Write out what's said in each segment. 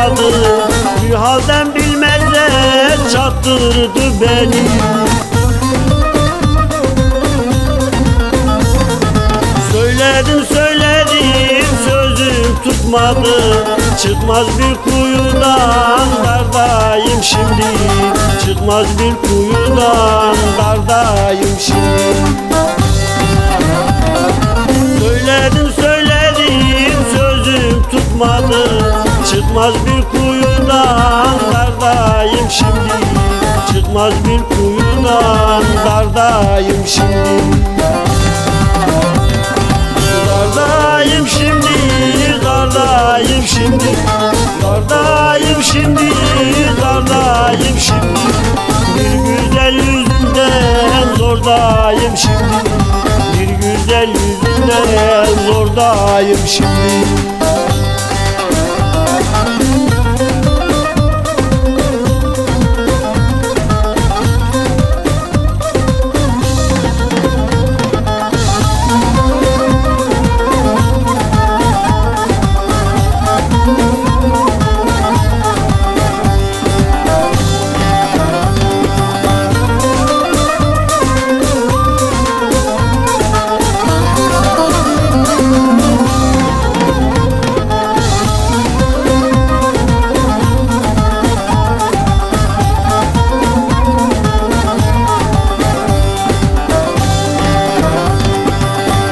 tutmadı. Bir halden bilmezler çattırdı beni. Söyledim söyledim sözüm tutmadı. Çıkmaz bir kuyudan dardayım şimdi. Çıkmaz bir kuyudan dardayım şimdi. Söyledim söyledim sözüm tutmadı. Çıkmaz bir kuyudan dardayım şimdi. Çıkmaz bir kuyudan dardayım şimdi. Dardayım şimdi, dardayım şimdi, dardayım şimdi, dardayım şimdi. Bir güzel yüzünden zordayım şimdi. Bir güzel yüzünden zordayım şimdi.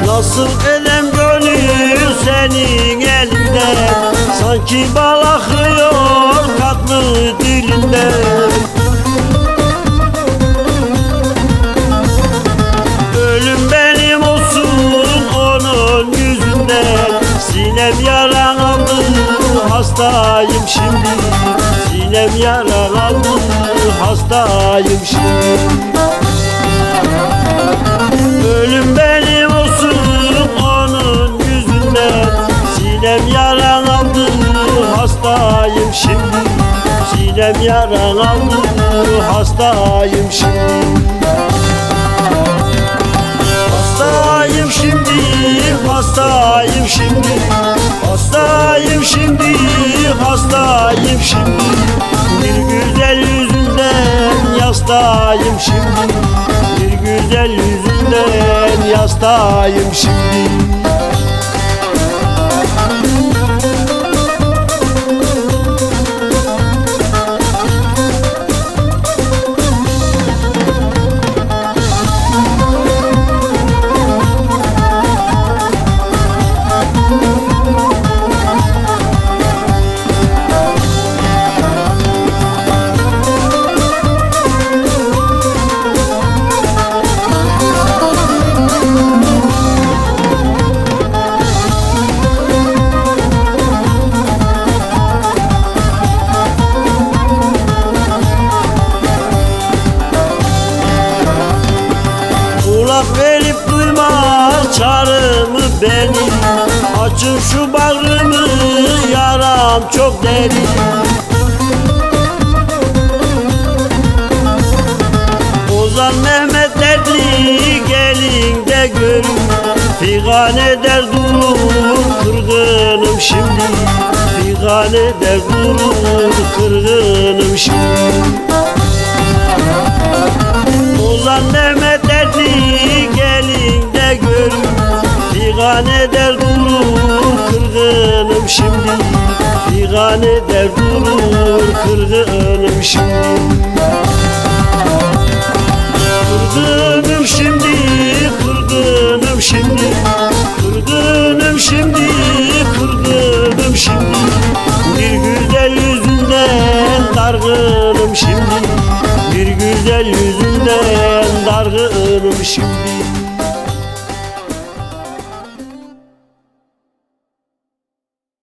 Nasıl edem gönül senin elinde, sanki bal akıyor tatlı dilinde. Ölüm benim olsun onun yüzünden. Sinem yaralandı hastayım şimdi. Sinem yaralandı hastayım şimdi. Ölüm benim olsun onun yüzünden. Sinem yaralandı hastayım şimdi. Sinem yaralandı hastayım şimdi. Hastayım şimdi, hastayım şimdi, hastayım şimdi, hastayım şimdi. Bir güzel yüzünden yastayım şimdi. Bir güzel yüzünden yastayım şimdi. Kulak verip duymaz çağrımı benim. Açın şu bağrımı, yaram çok derin. Ozan Mehmet derdi gelin de görün. Figan eder durur kırgınım şimdi. Figan eder durur kırgınım şimdi. Ozan Mehmet derdi gelin de görün. Figan eder durur kırgınım şimdi. Figan eder durur kırgınım şimdi. Kırgınım şimdi, kırgınım şimdi, kırgınım şimdi, kırgınım şimdi. Bir güzel yüzünden dargınım şimdi. Bir güzel yüzünden dargınım şimdi.